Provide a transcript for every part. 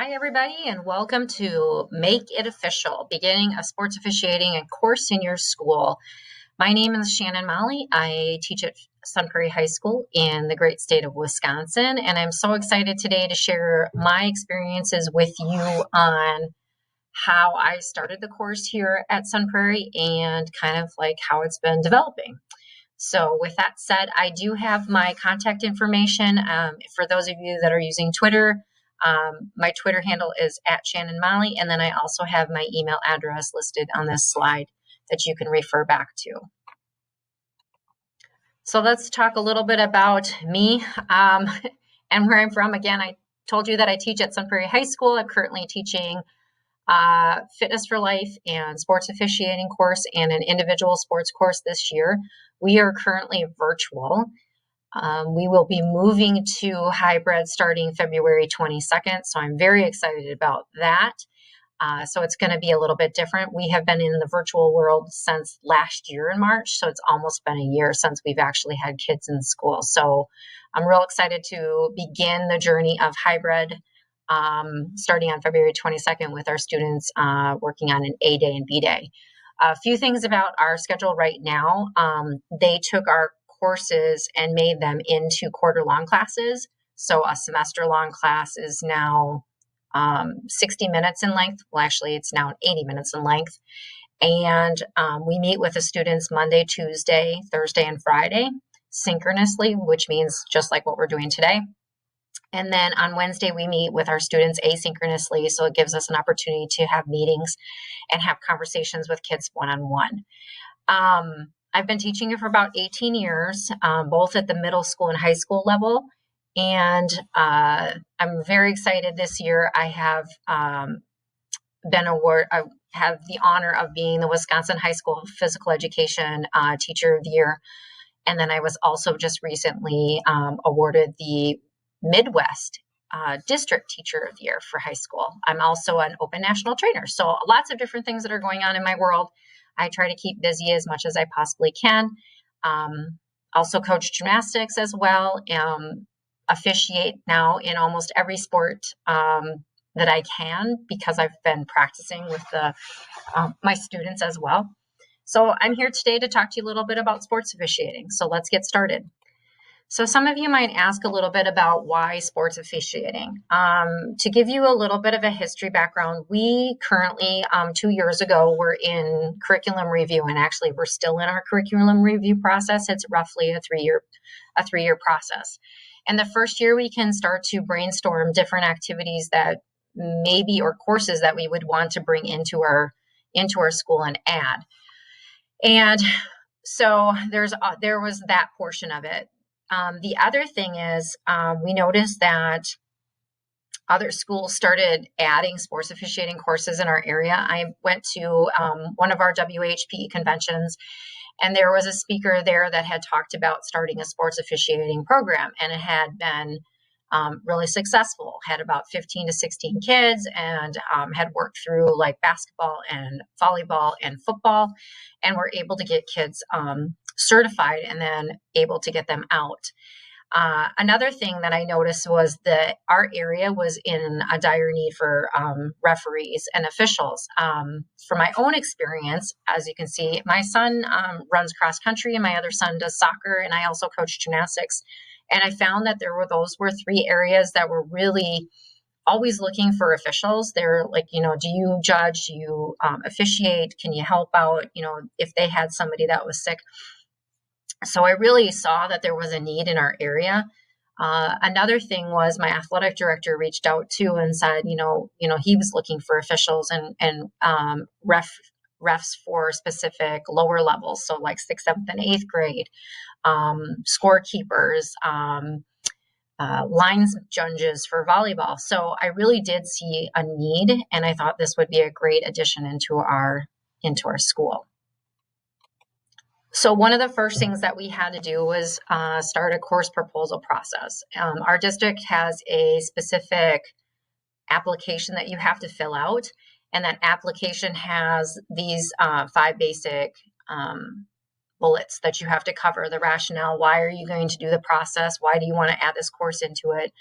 Hi, everybody, and welcome to Make It Official, beginning a sports officiating and course in your school. My name is Shannon Maly. I teach at Sun Prairie High School in the great state of Wisconsin, and I'm so excited today to share my experiences with you on how I started the course here at Sun Prairie and kind of like how it's been developing. So with that said, I do have my contact information. For those of you that are using Twitter, my Twitter handle is at Shannon Maly, and then I also have my email address listed on this slide that you can refer back to. So let's talk a little bit about me and where I'm from. Again, I told you that I teach at Sun Prairie High School. I'm currently teaching Fitness for Life and sports officiating course and an individual sports course this year. We are currently virtual. We will be moving to hybrid starting February 22nd, so I'm very excited about that. So it's going to be a little bit different. We have been in the virtual world since last year in March, so it's almost been a year since we've actually had kids in school. So I'm real excited to begin the journey of hybrid starting on February 22nd with our students working on an A day and B day. A few things about our schedule right now. They took our courses and made them into quarter-long classes. So a semester-long class is now 60 minutes in length. Well, actually, it's now 80 minutes in length. And we meet with the students Monday, Tuesday, Thursday, and Friday synchronously, which means just like what we're doing today. And then on Wednesday, we meet with our students asynchronously. So it gives us an opportunity to have meetings and have conversations with kids one-on-one. I've been teaching it for about 18 years, both at the middle school and high school level. And I'm very excited this year. I have I have the honor of being the Wisconsin High School Physical Education Teacher of the Year. And then I was also just recently awarded the Midwest District Teacher of the Year for high school. I'm also an Open National Trainer. So lots of different things that are going on in my world. I try to keep busy as much as I possibly can. Also coach gymnastics as well. Officiate now in almost every sport that I can because I've been practicing with my students as well. So I'm here today to talk to you a little bit about sports officiating. So let's get started. So some of you might ask a little bit about why sports officiating. To give you a little bit of a history background, we currently, 2 years ago, were in curriculum review, and actually we're still in our curriculum review process. It's roughly a three-year process. And the first year we can start to brainstorm different activities that maybe, or courses that we would want to bring into our school and add. And so there was that portion of it. The other thing is we noticed that other schools started adding sports officiating courses in our area. I went to one of our WHPE conventions, and there was a speaker there that had talked about starting a sports officiating program, and it had been really successful, had about 15 to 16 kids, and had worked through like basketball and volleyball and football, and were able to get kids certified and then able to get them out. Another thing that I noticed was that our area was in a dire need for referees and officials. From my own experience, as you can see, my son runs cross country and my other son does soccer, and I also coach gymnastics. And I found that those were three areas that were really always looking for officials. They're like, do you judge, do you officiate, can you help out, if they had somebody that was sick. So I really saw that there was a need in our area. Another thing was my athletic director reached out too and said, he was looking for officials and refs for specific lower levels. So like 6th, 7th, and 8th grade, scorekeepers, lines judges for volleyball. So I really did see a need, and I thought this would be a great addition into our school. So one of the first things that we had to do was start a course proposal process. Our district has a specific application that you have to fill out, and that application has these 5 basic bullets that you have to cover: the rationale, why are you going to do the process, why do you want to add this course into it,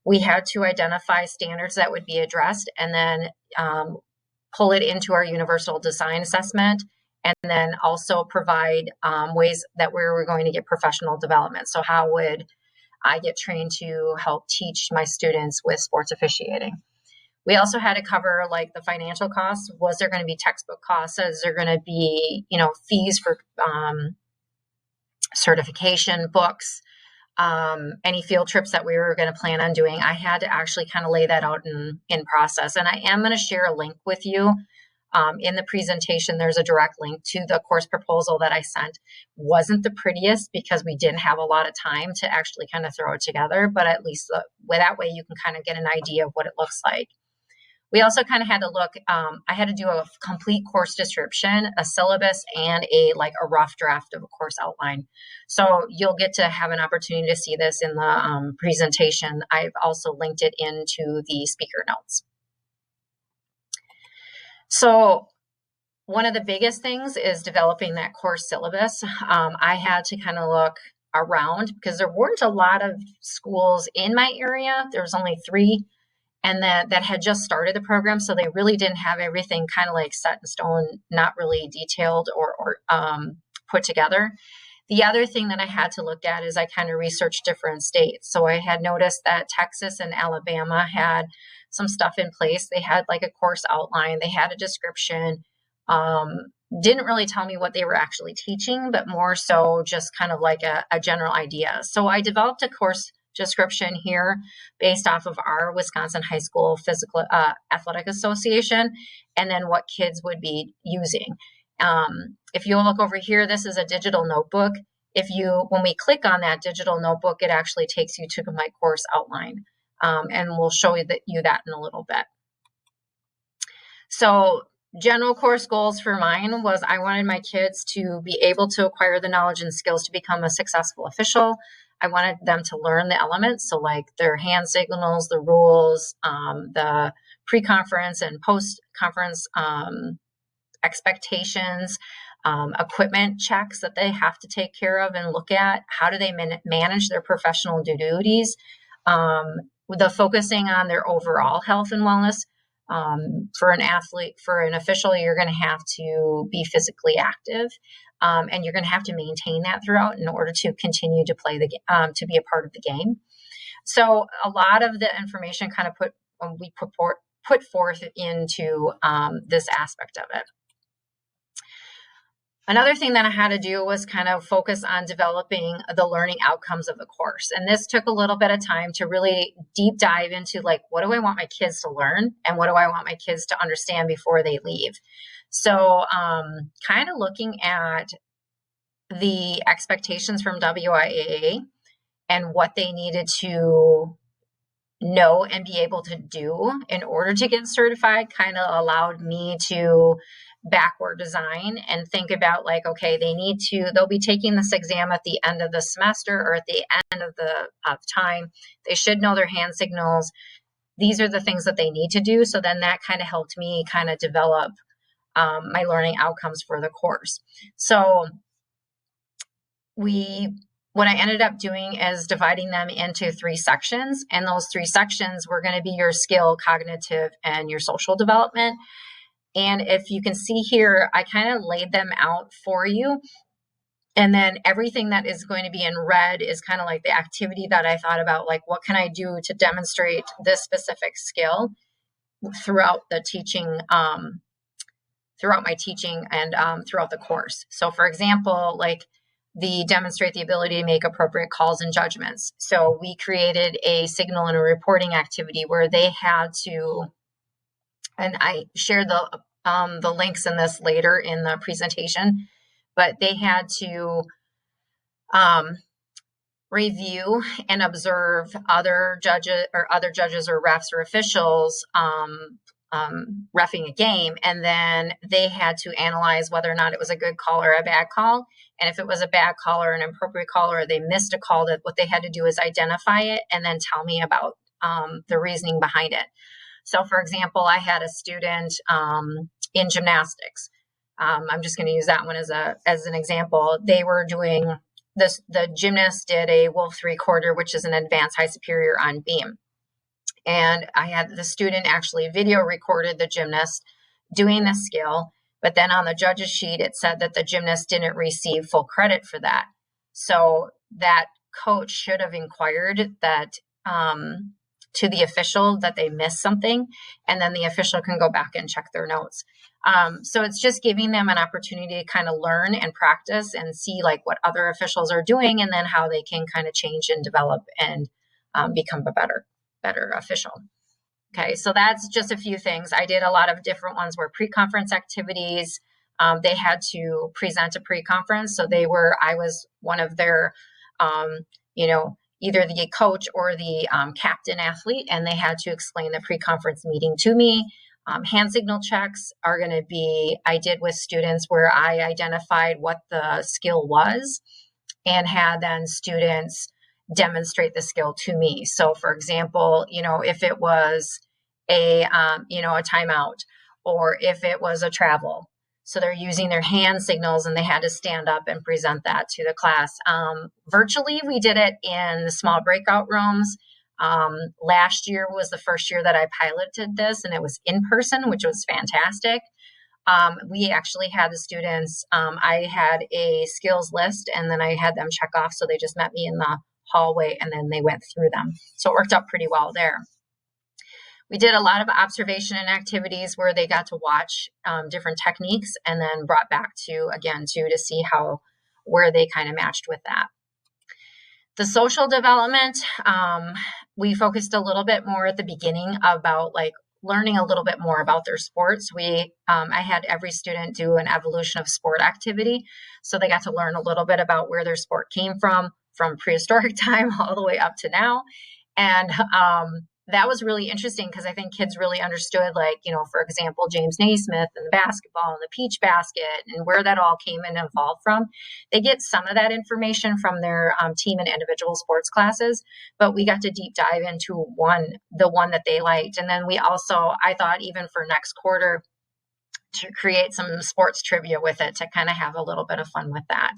We had to identify standards that would be addressed and then pull it into our universal design assessment, and then also provide ways that we were going to get professional development. So how would I get trained to help teach my students with sports officiating? We also had to cover like the financial costs. Was there going to be textbook costs? Is there going to be, fees for certification books, any field trips that we were going to plan on doing? I had to actually kind of lay that out in process. And I am going to share a link with you. In the presentation, there's a direct link to the course proposal that I sent. Wasn't the prettiest because we didn't have a lot of time to actually kind of throw it together, but at least that way you can kind of get an idea of what it looks like. We also kind of had to look, I had to do a complete course description, a syllabus, and a rough draft of a course outline. So you'll get to have an opportunity to see this in the presentation. I've also linked it into the speaker notes. So one of the biggest things is developing that course syllabus. I had to kind of look around because there weren't a lot of schools in my area. There was only 3. And that had just started the program. So they really didn't have everything kind of set in stone, not really detailed or put together. The other thing that I had to look at is I kind of researched different states. So I had noticed that Texas and Alabama had some stuff in place. They had a course outline. They had a description. Didn't really tell me what they were actually teaching, but more so just kind of a general idea. So I developed a course description here based off of our Wisconsin High School Physical Athletic Association, and then what kids would be using. If you look over here, this is a digital notebook. When we click on that digital notebook, it actually takes you to my course outline, and we'll show you that in a little bit. So general course goals for mine was I wanted my kids to be able to acquire the knowledge and skills to become a successful official. I wanted them to learn the elements, so their hand signals, the rules, the pre-conference and post-conference expectations, equipment checks that they have to take care of and look at. How do they manage their professional duties? The focusing on their overall health and wellness. For an athlete, for an official, you're going to have to be physically active. And you're going to have to maintain that throughout in order to continue to play to be a part of the game. So a lot of the information kind of put forth into this aspect of it. Another thing that I had to do was kind of focus on developing the learning outcomes of the course. And this took a little bit of time to really deep dive into what do I want my kids to learn and what do I want my kids to understand before they leave. So kind of looking at the expectations from WIAA and what they needed to know and be able to do in order to get certified kind of allowed me to backward design and think about okay, they'll be taking this exam at the end of the semester or at the end of time. They should know their hand signals. These are the things that they need to do. So then that kind of helped me kind of develop my learning outcomes for the course. So what I ended up doing is dividing them into 3 sections, and those 3 sections were going to be your skill, cognitive, and your social development. And if you can see here, I kind of laid them out for you. And then everything that is going to be in red is kind of the activity that I thought about, what can I do to demonstrate this specific skill throughout the teaching, throughout my teaching and throughout the course. So for example, demonstrate the ability to make appropriate calls and judgments. So we created a signal and a reporting activity where they had to, and I shared the links in this later in the presentation, but they had to review and observe other judges or refs or officials reffing a game, and then they had to analyze whether or not it was a good call or a bad call. And if it was a bad call or an inappropriate call, or they missed a call, that what they had to do is identify it and then tell me about the reasoning behind it. So for example, I had a student in gymnastics. I'm just going to use that one as an example. They were doing this, the gymnast did a wolf 3/4, which is an advanced high superior on beam. And I had the student actually video recorded the gymnast doing the skill, but then on the judge's sheet, it said that the gymnast didn't receive full credit for that. So that coach should have inquired that to the official that they missed something, and then the official can go back and check their notes. So it's just giving them an opportunity to kind of learn and practice and see like what other officials are doing, and then how they can kind of change and develop and become a better official. Okay, so that's just a few things. I did a lot of different ones where pre-conference activities. They had to present a pre-conference, so I was one of their, either the coach or the captain athlete, and they had to explain the pre-conference meeting to me. Hand signal checks are going to be, I did with students where I identified what the skill was and had then students demonstrate the skill to me. So for example, if it was a timeout, or if it was a travel, so they're using their hand signals and they had to stand up and present that to the class. Virtually, we did it in the small breakout rooms. Last year was the first year that I piloted this, and it was in person, which was fantastic. We actually had the students, I had a skills list, and then I had them check off. So they just met me in the hallway and then they went through them. So it worked out pretty well there. We did a lot of observation and activities where they got to watch different techniques and then brought back to see where they kind of matched with that. The social development, we focused a little bit more at the beginning about like learning a little bit more about their sports. I had every student do an evolution of sport activity. So they got to learn a little bit about where their sport came from prehistoric time all the way up to now. And that was really interesting because I think kids really understood, like, for example, James Naismith and the basketball and the peach basket and where that all came and evolved from. They get some of that information from their team and individual sports classes, but we got to deep dive into the one that they liked. And then we also, I thought even for next quarter, to create some sports trivia with it to kind of have a little bit of fun with that.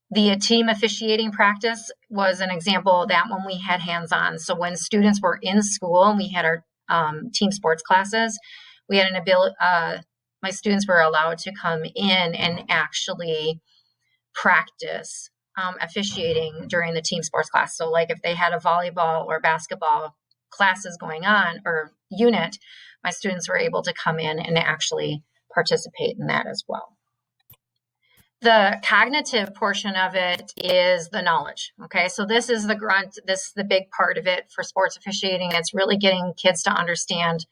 The team officiating practice was an example of that when we had hands-on. So when students were in school and we had our team sports classes, we had an ability, my students were allowed to come in and actually practice officiating during the team sports class. So like if they had a volleyball or basketball classes going on or unit, my students were able to come in and actually participate in that as well. The cognitive portion of it is the knowledge. Okay, so this is the grunt, this is the big part of it for sports officiating. It's really getting kids to understand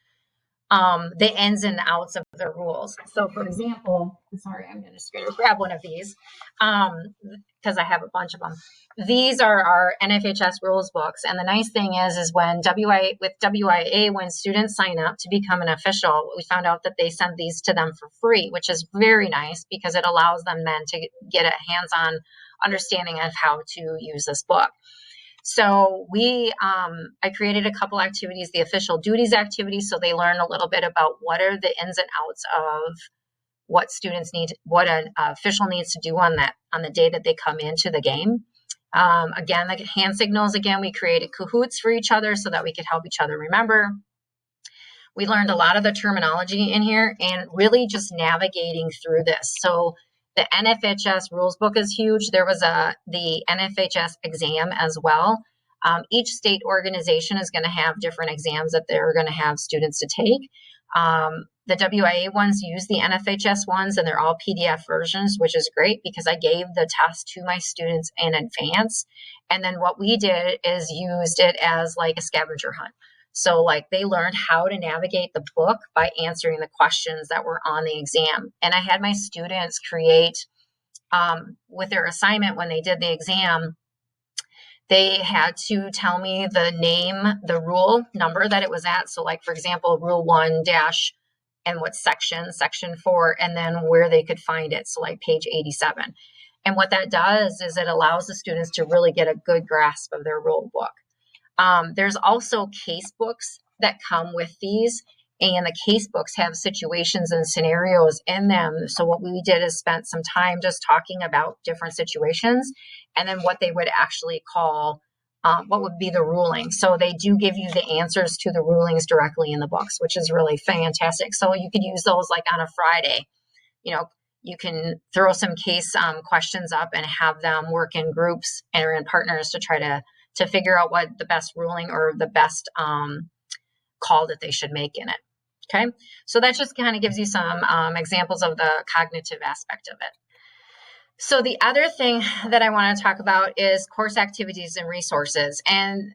the ins and outs of the rules. So for example, sorry, I'm just going to grab one of these because I have a bunch of them. These are our NFHS rules books. And the nice thing is when WIA, when students sign up to become an official, we found out that they send these to them for free, which is very nice because it allows them then to get a hands-on understanding of how to use this book. So I created a couple activities, the official duties activities, so they learn a little bit about what are the ins and outs of what students need, what an official needs to do on the day that they come into the game. Again, like hand signals, we created Kahoots for each other so that we could help each other remember. We learned a lot of the terminology in here and really just navigating through this. So the NFHS rules book is huge. There was the NFHS exam as well. Each state organization is going to have different exams that they're going to have students to take. The WIA ones use the NFHS ones, and they're all PDF versions, which is great because I gave the test to my students in advance. And then what we did is used it as like a scavenger hunt. So like they learned how to navigate the book by answering the questions that were on the exam. And I had my students create with their assignment when they did the exam, they had to tell me the name, the rule number that it was at. So like, for example, rule 1 dash and what section 4, and then where they could find it. So like page 87. And what that does is it allows the students to really get a good grasp of their rule book. There's also case books that come with these, and the case books have situations and scenarios in them. So what we did is spent some time just talking about different situations and then what they would actually call what would be the ruling. So they do give you the answers to the rulings directly in the books, which is really fantastic. So you could use those like on a Friday. You can throw some case questions up and have them work in groups or in partners to try to figure out what the best ruling or the best call that they should make in it. Okay, so that just kind of gives you some examples of the cognitive aspect of it. So the other thing that I want to talk about is course activities and resources. And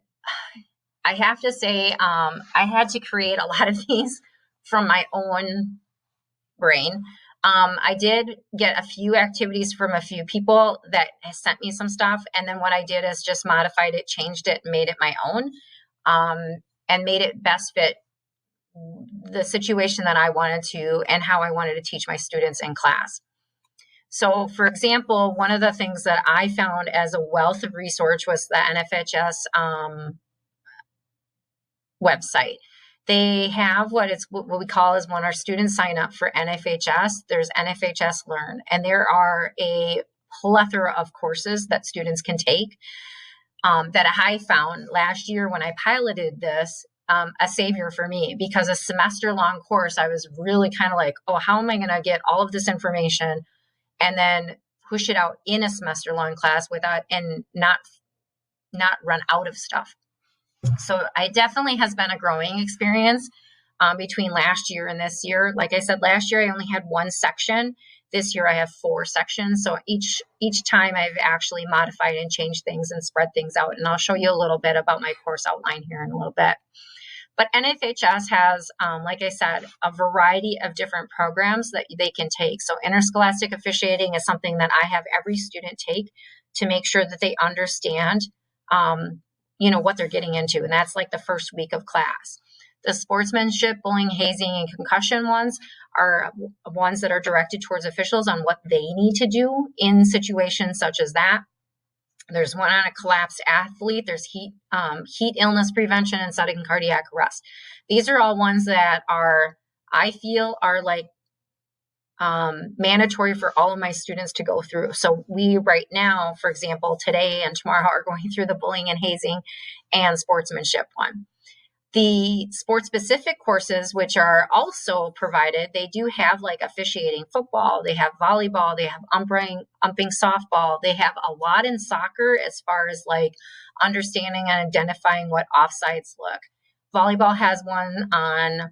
I have to say, I had to create a lot of these from my own brain. I did get a few activities from a few people that sent me some stuff. And then what I did is just modified it, changed it, made it my own, and made it best fit the situation that I wanted to and how I wanted to teach my students in class. So, for example, one of the things that I found as a wealth of resource was the NHFS website. They have what we call is when our students sign up for NHFS, there's NHFS Learn, and there are a plethora of courses that students can take that I found last year when I piloted this, a savior for me, because a semester-long course, I was really kind of like, oh, how am I going to get all of this information and then push it out in a semester-long class without and not run out of stuff. So it definitely has been a growing experience between last year and this year. Like I said, last year I only had one section. This year I have 4 sections. So each time I've actually modified and changed things and spread things out. And I'll show you a little bit about my course outline here in a little bit. But NHFS has, like I said, a variety of different programs that they can take. So interscholastic officiating is something that I have every student take to make sure that they understand, what they're getting into. And that's like the first week of class. The sportsmanship, bullying, hazing, and concussion ones are ones that are directed towards officials on what they need to do in situations such as that. There's one on a collapsed athlete. There's heat illness prevention and sudden cardiac arrest. These are all ones that I feel are like mandatory for all of my students to go through. So we right now, for example, today and tomorrow are going through the bullying and hazing and sportsmanship one. The sports-specific courses, which are also provided, they do have like officiating football, they have volleyball, they have umping softball, they have a lot in soccer as far as like understanding and identifying what offsides look. Volleyball has one on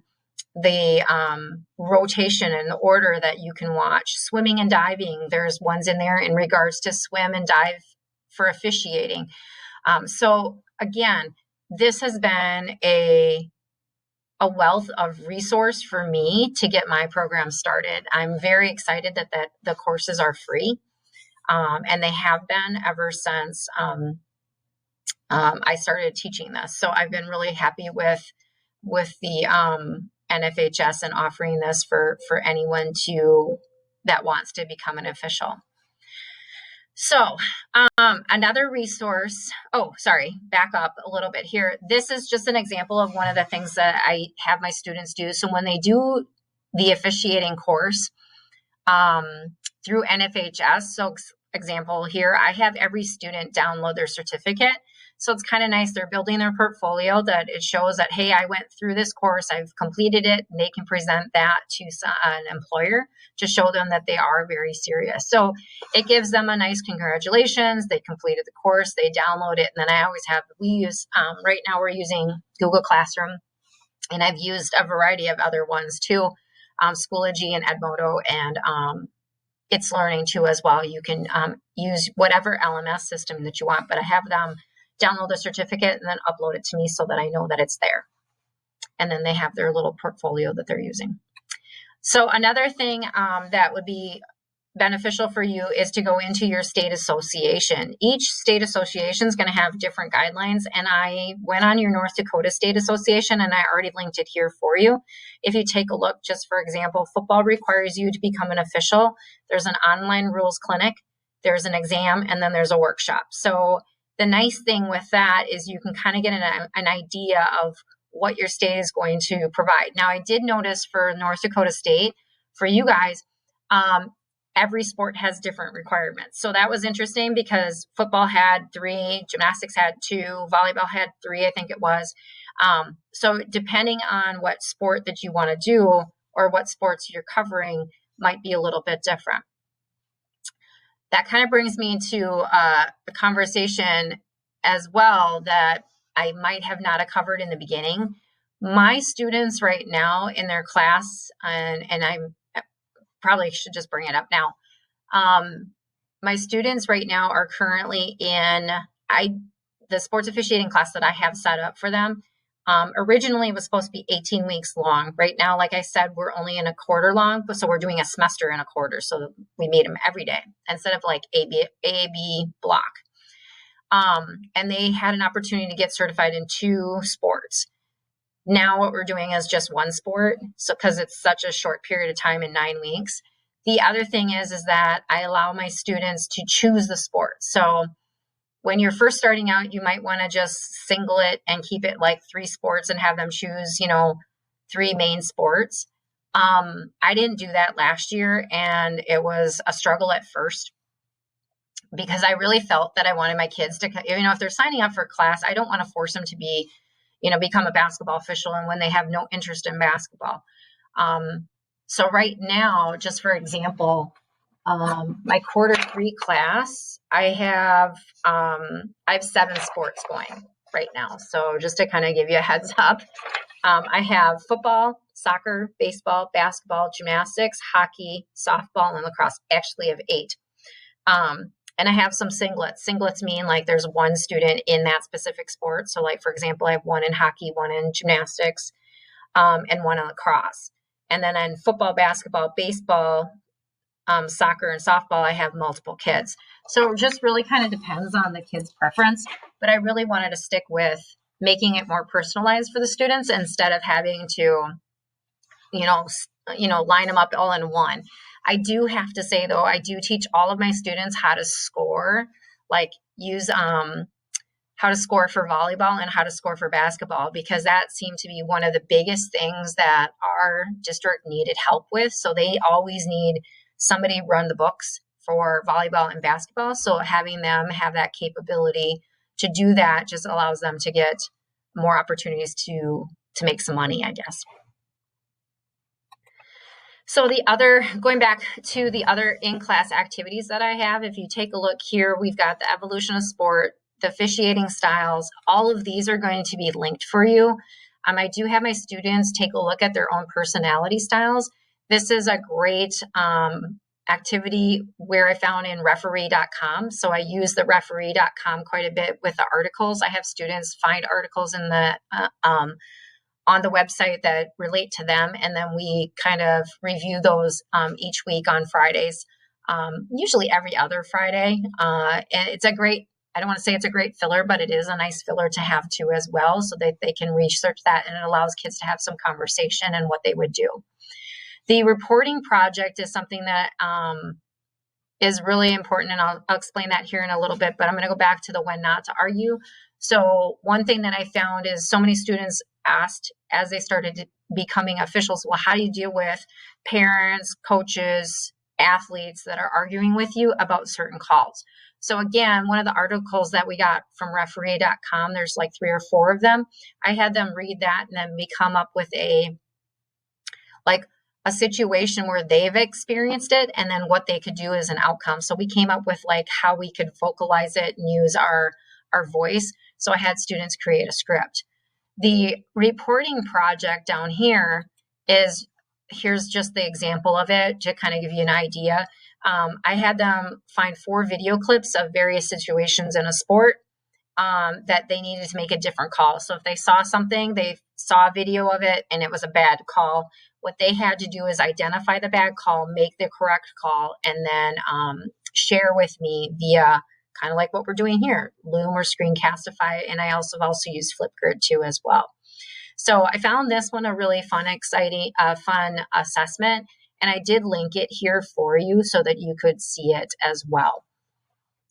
the rotation and the order that you can watch. Swimming and diving, there's ones in there in regards to swim and dive for officiating. So again, this has been a wealth of resource for me to get my program started. I'm very excited that the courses are free, and they have been ever since I started teaching this. So I've been really happy with the NHFS and offering this for anyone that wants to become an official. So another resource, back up a little bit here. This is just an example of one of the things that I have my students do. So when they do the officiating course through NHFS, so example here, I have every student download their certificate. So it's kind of nice. They're building their portfolio that it shows that, hey, I went through this course, I've completed it, and they can present that to an employer to show them that they are very serious. So it gives them a nice congratulations. They completed the course, they download it. And then we use, right now we're using Google Classroom, and I've used a variety of other ones too, Schoology and Edmodo, and It's Learning too as well. You can use whatever LMS system that you want, but I have them download the certificate and then upload it to me so that I know that it's there. And then they have their little portfolio that they're using. So another thing that would be beneficial for you is to go into your state association. Each state association is going to have different guidelines. And I went on your North Dakota State Association, and I already linked it here for you. If you take a look, just for example, football requires you to become an official. There's an online rules clinic, there's an exam, and then there's a workshop. So the nice thing with that is you can kind of get an idea of what your state is going to provide. Now, I did notice for North Dakota State, for you guys, every sport has different requirements. So that was interesting because football had 3, gymnastics had 2, volleyball had 3, I think it was. So depending on what sport that you want to do or what sports you're covering might be a little bit different. That kind of brings me to a conversation as well that I might have not covered in the beginning. My students right now in their class, and I probably should just bring it up now. My students right now are currently in the sports officiating class that I have set up for them. Originally it was supposed to be 18 weeks long. Right now, like I said, we're only in a quarter long, so we're doing a semester in a quarter. So we meet them every day instead of like A-B block. And they had an opportunity to get certified in 2 sports. Now what we're doing is just 1 sport. So because it's such a short period of time in 9 weeks. The other thing is that I allow my students to choose the sport. So when you're first starting out, you might want to just single it and keep it like 3 sports and have them choose, 3 main sports. I didn't do that last year, and it was a struggle at first because I really felt that I wanted my kids to, if they're signing up for a class, I don't want to force them to become a basketball official and when they have no interest in basketball. So right now, just for example, my quarter 3 class, I have 7 sports going right now. So just to kind of give you a heads up, I have football, soccer, baseball, basketball, gymnastics, hockey, softball, and lacrosse. Actually, I have 8. And I have some singlets. Singlets mean like there's 1 student in that specific sport. So like, for example, I have 1 in hockey, 1 in gymnastics, and 1 in lacrosse. And then in football, basketball, baseball, soccer, and softball, I have multiple kids. So it just really kind of depends on the kid's preference. But I really wanted to stick with making it more personalized for the students instead of having to, line them up all in one. I do have to say, though, I do teach all of my students how to score, like use how to score for volleyball and how to score for basketball, because that seemed to be one of the biggest things that our district needed help with. So they always need somebody run the books for volleyball and basketball. So having them have that capability to do that just allows them to get more opportunities to make some money, I guess. So going back to the other in-class activities that I have, if you take a look here, we've got the evolution of sport, the officiating styles. All of these are going to be linked for you. I do have my students take a look at their own personality styles. This is a great activity where I found in referee.com. So I use the referee.com quite a bit with the articles. I have students find articles in the on the website that relate to them. And then we kind of review those each week on Fridays, usually every other Friday. And it's a great, I don't want to say it's a great filler, but it is a nice filler to have too as well, so that they can research that, and it allows kids to have some conversation and what they would do. The reporting project is something that is really important, and I'll explain that here in a little bit, but I'm going to go back to the when not to argue. So one thing that I found is so many students asked as they started becoming officials, well, how do you deal with parents, coaches, athletes that are arguing with you about certain calls? So again, one of the articles that we got from referee.com, there's like 3 or 4 of them. I had them read that, and then we come up with a situation where they've experienced it and then what they could do as an outcome. So we came up with like how we could vocalize it and use our voice. So I had students create a script. The reporting project down here here's just the example of it to kind of give you an idea. I had them find 4 video clips of various situations in a sport that they needed to make a different call. So if they saw something, they saw a video of it and it was a bad call, what they had to do is identify the bad call, make the correct call, and then share with me via kind of like what we're doing here, Loom or Screencastify. And I also use Flipgrid too as well. So I found this one a really fun, exciting, fun assessment. And I did link it here for you so that you could see it as well.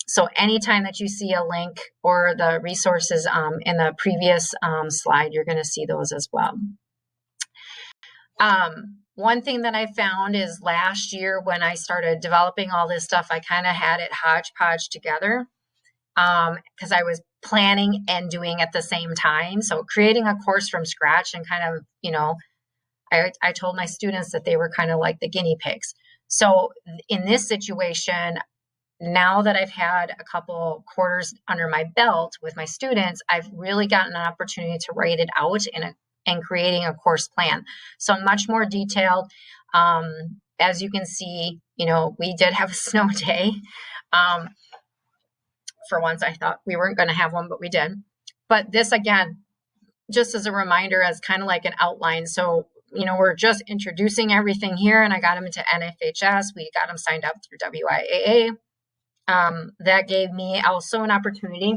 So anytime that you see a link or the resources in the previous slide, you're going to see those as well. One thing that I found is last year when I started developing all this stuff, I kind of had it hodgepodge together because I was planning and doing at the same time. So creating a course from scratch and kind of, I told my students that they were kind of like the guinea pigs. So in this situation, now that I've had a couple quarters under my belt with my students, I've really gotten an opportunity to write it out and creating a course plan. So much more detailed. As you can see, we did have a snow day. For once, I thought we weren't going to have one, but we did. But this, again, just as a reminder, as kind of like an outline. So, we're just introducing everything here, and I got them into NFHS. We got them signed up through WIAA. That gave me also an opportunity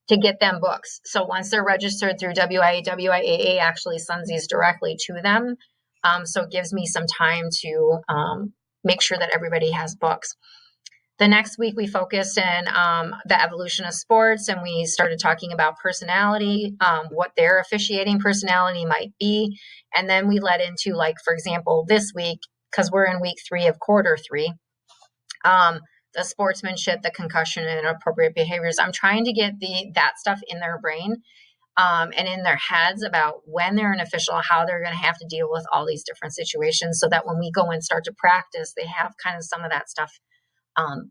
to get them books. So once they're registered through WIAA actually sends these directly to them. So it gives me some time to make sure that everybody has books. The next week we focused in the evolution of sports, and we started talking about personality, what their officiating personality might be. And then we led into, like, for example, this week, because we're in week 3 of quarter 3, the sportsmanship, the concussion, and inappropriate behaviors. I'm trying to get that stuff in their brain and in their heads about when they're an official, how they're going to have to deal with all these different situations, so that when we go and start to practice, they have kind of some of that stuff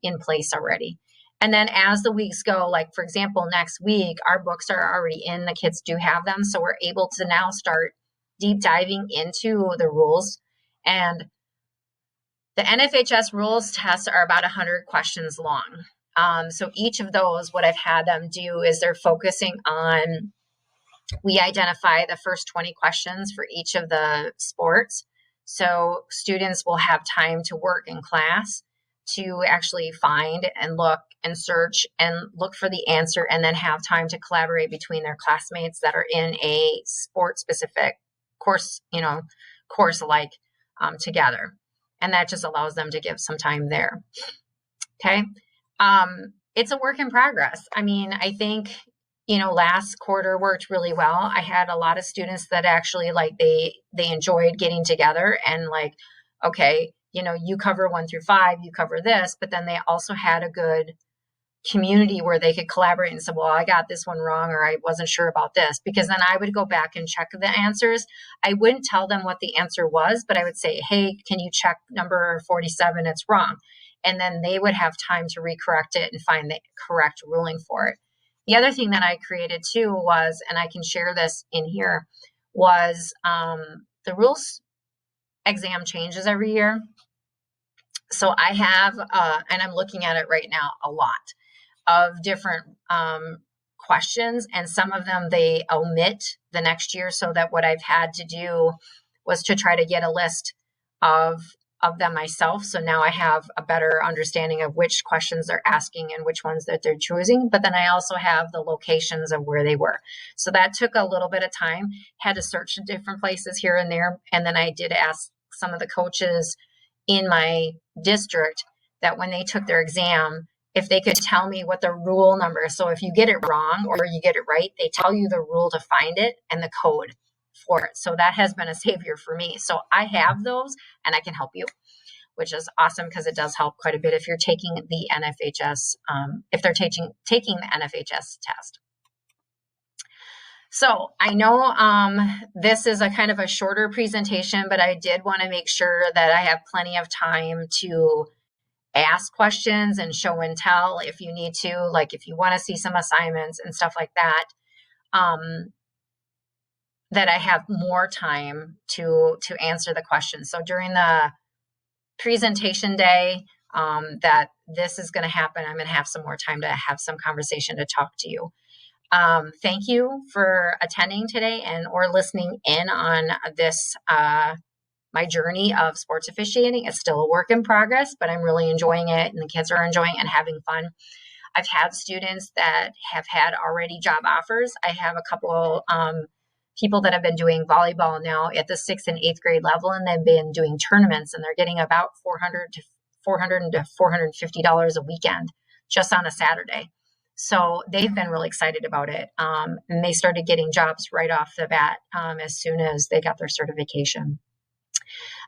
in place already. And then as the weeks go, like, for example, next week, our books are already in, the kids do have them. So we're able to now start deep diving into the rules. And the NFHS rules tests are about 100 questions long. So each of those, what I've had them do is they're focusing on, we identify the first 20 questions for each of the sports. So students will have time to work in class to actually find and look and search and look for the answer, and then have time to collaborate between their classmates that are in a sport-specific course, course-like together. And that just allows them to give some time there. Okay. It's a work in progress. I mean, I think, last quarter worked really well. I had a lot of students that actually, like, they enjoyed getting together and, like, okay, you cover 1 through 5, you cover this, but then they also had a good community where they could collaborate and say, well, I got this one wrong, or I wasn't sure about this, because then I would go back and check the answers. I wouldn't tell them what the answer was, but I would say, hey, can you check number 47? It's wrong. And then they would have time to recorrect it and find the correct ruling for it. The other thing that I created too was, and I can share this in here, was the rules exam changes every year. So I have, and I'm looking at it right now, a lot of different questions, and some of them they omit the next year, so that what I've had to do was to try to get a list of them myself. So now I have a better understanding of which questions they're asking and which ones that they're choosing. But then I also have the locations of where they were. So that took a little bit of time, had to search in different places here and there. And then I did ask some of the coaches in my district that when they took their exam, if they could tell me what the rule number is. So if you get it wrong or you get it right, they tell you the rule to find it and the code for it. So that has been a savior for me. So I have those and I can help you, which is awesome, because it does help quite a bit if you're taking the NFHS, if they're taking the NFHS test. So I know this is a kind of a shorter presentation, but I did want to make sure that I have plenty of time to ask questions and show and tell if you need to, like if you want to see some assignments and stuff like that, that I have more time to answer the questions. So during the presentation day that this is going to happen, I'm going to have some more time to have some conversation to talk to you. Thank you for attending today or listening in on this, my journey of sports officiating. It's still a work in progress, but I'm really enjoying it, and the kids are enjoying it and having fun. I've had students that have had already job offers. I have a couple people that have been doing volleyball now at the 6th and 8th grade level, and they've been doing tournaments, and they're getting about $400 to $450 a weekend just on a Saturday. So they've been really excited about it. And they started getting jobs right off the bat as soon as they got their certification.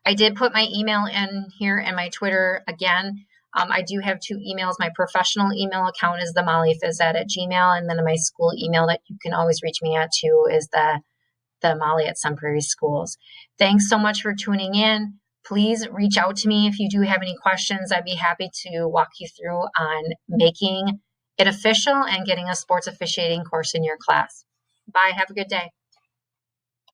I did put my email in here and my Twitter again. I do have 2 emails. My professional email account is the mollyphysed@gmail, and then my school email that you can always reach me at too is the Molly at Sun Prairie Schools. Thanks so much for tuning in. Please reach out to me if you do have any questions. I'd be happy to walk you through on making it official and getting a sports officiating course in your class. Bye. Have a good day.